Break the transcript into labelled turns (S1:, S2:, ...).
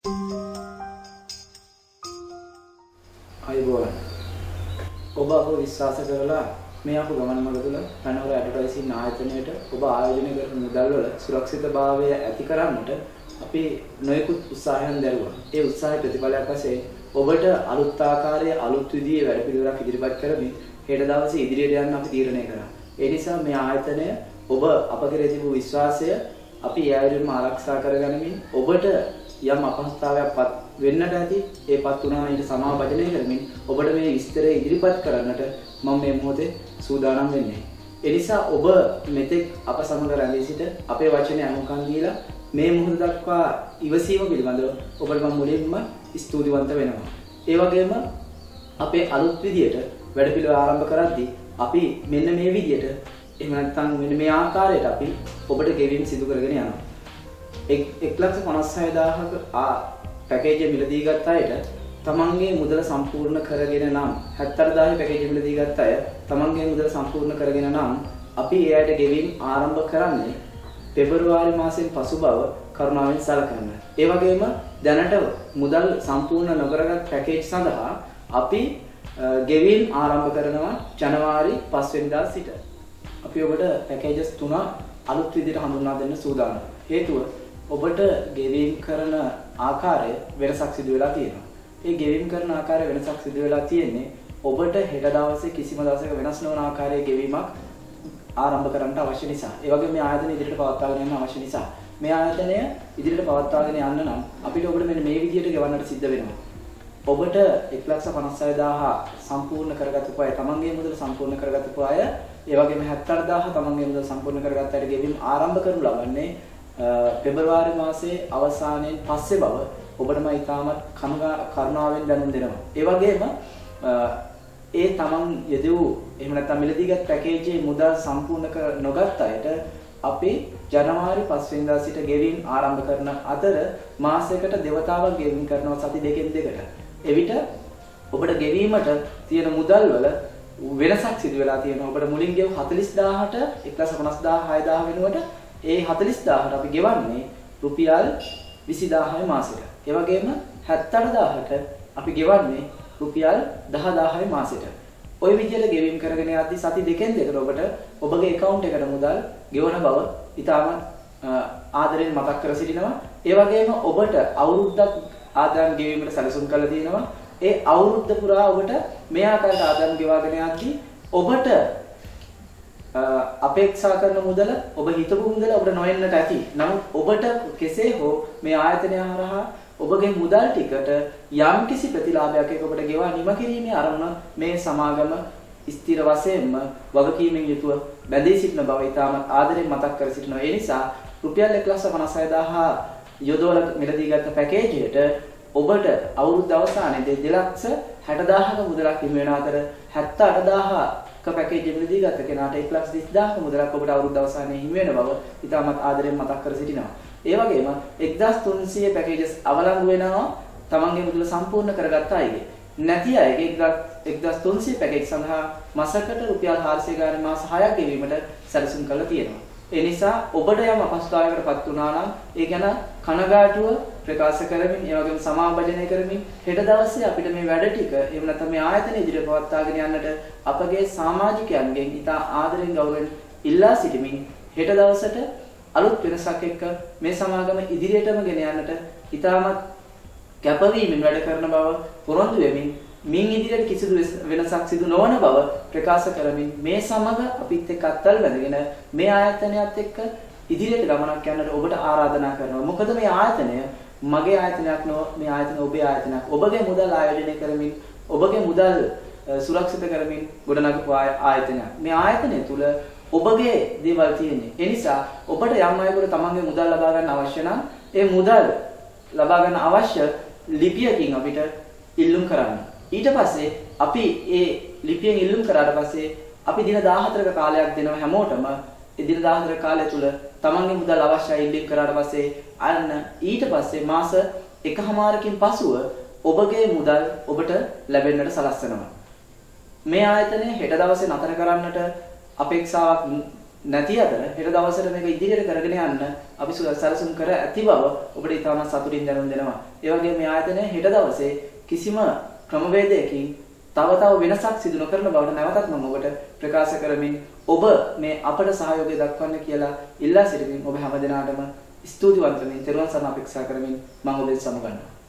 S1: අයිබෝන් ඔබ අප විශ්වාස කරලා මේ අප ගමන් මඟ තුළ පැනවර ඇඩ්වර්ටයිසින් ආයතනයට ඔබ ආයෝජනය කරන මුදල් වල සුරක්ෂිතභාවය ඇති කරන්නට අපි නොයෙකුත් උත්සාහයන් දැරුවා. ඒ උත්සාහයේ ප්‍රතිඵලයක් වශයෙන් ඔබට අලුත් ආකාරයේ අලුත් විදිහේ වැඩපිළිවෙලක් ඉදිරිපත් කරමින් හෙට දවසේ ඉදිරියට යන්න අපි තීරණය කරා. ඒ නිසා මේ ආයතනය ඔබ අප කෙරෙහි තිබූ විශ්වාසය අපි ඒ ආයතනයම ආරක්ෂා කරගනිමින් ඔබට යම් අපහසුතාවයක් වෙන්නට ඇති ඒපත් වුණා ඊට සමාව වචනය කරමින් ඔබට මේ විස්තරය ඉදිරිපත් කරන්නට මම මේ මොහොතේ සූදානම් වෙන්නේ. ඒ නිසා ඔබ මෙතෙක් අප සමග රැඳී සිට අපේ වචනේ අනුකම් දීලා මේ මොහොත දක්වා ඉවසීම පිළිබඳව ඔබට මම මුලින්ම ස්තුතිවන්ත වෙනවා. ඒ වගේම අපේ අලුත් විදියට වැඩපිළිවෙල ආරම්භ කරද්දී අපි මෙන්න මේ විදියට එහෙම නැත්නම් මෙන්න මේ ආකාරයට අපි ඔබට ගෙවීම් සිදු කරගෙන යනවා. 1,56,000ක පැකේජ් මිලදී ගත්ත අයට තමන්ගේ මුදල සම්පූර්ණ කරගෙන නම් 78,000 පැකේජ් මිලදී ගත්ත අය තමන්ගේ මුදල සම්පූර්ණ කරගෙන නම් අපි ඒ අයට ගෙවීම් ආරම්භ කරන්නේ පෙබරවාරි මාසයෙන් පසු බව කරුණාවෙන් සලකන්න. ඒ වගේම දැනට මුදල් සම්පූර්ණ නොකරගත් පැකේජ් සඳහා අපි ගෙවීම් ආරම්භ කරනවා ජනවාරි 5 වෙනිදා සිට. අපි ඔබට පැකේජස් 3 අලුත් විදිහට හඳුන්වා දෙන්න සූදානම්. හේතුව ඔබට ගෙවීම් කරන ආකාරය වෙනසක් සිදු වෙලා තියෙනවා. ඒ ගෙවීම් කරන ආකාරය වෙනසක් සිදු වෙලා තියෙන්නේ ඔබට හෙට දවසේ කිසිම දවසක වෙනස් නොවන ආකාරයේ ගෙවීමක් ආරම්භ කරන්න අවශ්‍ය නිසා. ඒ වගේම මේ ආයතනය ඉදිරියට පවත්වාගෙන යන්න අවශ්‍ය නිසා. මේ ආයතනය ඉදිරියට පවත්වාගෙන යන්න නම් අපිට ඔබට මෙන්න මේ විදිහට ගෙවන්නට සිද්ධ වෙනවා. ඔබට 1,56,000 සම්පූර්ණ කරගත්තු අය තමන්ගේ මුදල සම්පූර්ණ කරගත්තු අය ඒ වගේම 78,000 තමන්ගේ මුදල සම්පූර්ණ කරගත්ත අයට ගෙවීම් ආරම්භ කරනු ලබන්නේ පෙබරවාරි මාසයේ අවසානයේ පස්සේ බව ඔබටම ඉතාමත් කරුණාවෙන් දැනුම් දෙනවා. ඒ වගේම ඒ තමන් යෙදුව එහෙම නැත්නම් මිලදීගත් පැකේජයේ මුදල් සම්පූර්ණ කර නොගත් අයට අපි ජනවාරි 5 වෙනිදා සිට ගෙවීම් ආරම්භ කරන අතර මාසයකට දෙවතාවක් ගෙවීම් කරනවා සති දෙකෙන් දෙකට. එවිට ඔබට ගෙවීමට තියෙන මුදල් වල වෙනසක් සිදු වෙලා තියෙනවා. ඔබට මුලින් ගෙව 40,000ට 1,56,000 වෙනුවට ඒ 40,000ට අපි ගෙවන්නේ රුපියල් 20,000යි මාසෙට. ඒ වගේම 78,000ට අපි ගෙවන්නේ රුපියල් 10,000යි මාසෙට. ওই විදිහට ගෙවීම් කරගෙන යද්දී සති දෙකෙන් දෙකට ඔබට ඔබගේ account එකට මුදල් ගෙවන බව ඉතාමත් ආදරෙන් මතක් කර සිටිනවා. ඒ වගේම ඔබට අවුරුද්දක් ආදායම් ගෙවීමට සැලසුම් කරලා තියෙනවා. ඒ අවුරුද්ද පුරා ඔබට මේ ආකාරයට ආදායම් ගෙවාගෙන යද්දී ඔබට අපේක්ෂා කරන මුදල ඔබ හිතපු මුදල ඔබට නොවෙන්නට ඇති. නමුත් ඔබට කෙසේ හෝ මේ ආයතනය හරහා ඔබගේ මුදල් ටිකට යම්කිසි ප්‍රතිලාභයක් එක ඔබට ගෙවා නිම කිරීමේ අරමුණ මේ සමාගම ස්ථිර වශයෙන්ම වගකීමෙන් යුතුව බැඳී සිටින බව ඉතාමත් ආදරෙන් මතක් කර සිටිනවා. ඒ නිසා රුපියල් 1,56,000 යොදවලා මිලදී ගත්ත පැකේජයට ඔබට අවුරුද්ද අවසානයේදී 2,60,000ක මුදලක් හිමි වෙන අතර 78,000ක පැකේජ් මිලදී ගත්ත කෙනාට 1,30,000ක මුදලක් ඔබට අවුරුද්ද අවසානයේ හිමි වෙන බව ඉතාමත් ආදරෙන් මතක් කර සිටිනවා. ඒ වගේම 1,300 පැකේජස් අවලංගු වෙනවා තමන්ගේ මුදල සම්පූර්ණ කරගත්ත අයගේ. නැති අයගේ 1,300 පැකේජ් සඳහා මාසකට රුපියල් 400 ගානේ මාස 6ක් ගෙවීමට සැලසුම් කරලා තියෙනවා. ඒ නිසා ඔබට යම් අපහසුතාවයකටපත් වුණා නම් ඒ ගැන කනගාටුව ප්‍රකාශ කරමින් ඒ වගේම සමාවචනය කරමින් හෙට දවසේ අපිට මේ වැඩ ටික එහෙම නැත්නම් මේ ආයතන ඉදිරියට පවත්වාගෙන යන්නට අපගේ සමාජිකයන්ගෙන් ඉතා ආදරෙන් ගෞරවයෙන් ඉල්ලා සිටිමින් හෙට දවසට අලුත් වෙනසක් එක්ක මේ සමාගම ඉදිරියටම ගෙන යන්නට ඉතාමත් කැපවීමෙන් වැඩ කරන බව පොරොන්දු වෙමින් මින් ඉදිරියට කිසිදු වෙනසක් සිදු නොවන බව ප්‍රකාශ කරමින් මේ සමග අපිත් එක්ක අත්වල බැඳගෙන මේ ආයතනයත් එක්ක ඉදිරියට ගමනක් යන්නට ඔබට ආරාධනා කරනවා. මොකද මේ ආයතනය මගේ ආයතනයක් නොව මේ ආයතනය ඔබේ ආයතනයක්. ඔබගේ මුදල් ආයෝජනය කරමින් ඔබගේ මුදල් සුරක්ෂිත කරමින් ගොඩනගපු ආයතනයක්. මේ ආයතනය තුල ඔබගේ දේවල් තියෙන්නේ. ඒ නිසා ඔබට යම් අයෙකුට තමන්ගේ මුදල් ලබා ගන්න අවශ්‍ය නම් ඒ මුදල් ලබා ගන්න අවශ්‍ය ලිපියකින් අපිට ඉල්ලුම් කරන්න. ඊට පස්සේ අපි ඒ ලිපියෙන් ඉල්ලුම් කරාට පස්සේ අපි දින 14ක කාලයක් දෙනවා හැමෝටම. ඒ දින 14ක කාලය තුල තමන්ගේ මුදල් අවශ්‍යයි ඉල්ලුම් කරාට පස්සේ අන්න ඊට පස්සේ මාස එකහමාරකින් පසුව ඔබගේ මුදල් ඔබට ලැබෙන්නට සලස්වනවා. මේ ආයතනය හෙට දවසේ නතර කරන්නට අපේක්ෂාවක් නැති අතර හෙට දවසට මේක ඉදිරියට කරගෙන යන්න අපි සැලසුම් කර ඇති බව ඔබට ඉතාම සතුටින් දැනුම් දෙනවා. ඒ වගේම මේ ආයතනය හෙට දවසේ කිසිම ක්‍රමවේදයකින් තව වෙනසක් සිදු නොකරන බවට නැවතත් මම ඔබට ප්‍රකාශ කරමින් ඔබ මේ අපට සහයෝගය දක්වන්න කියලා ඉල්ලා සිටිමින් ඔබ හැම දිනාටම ස්තුතිවන්ත වෙමින් තෙරුවන් සරණ අපේක්ෂා කරමින් මම ඔබෙන් සමුගන්නවා.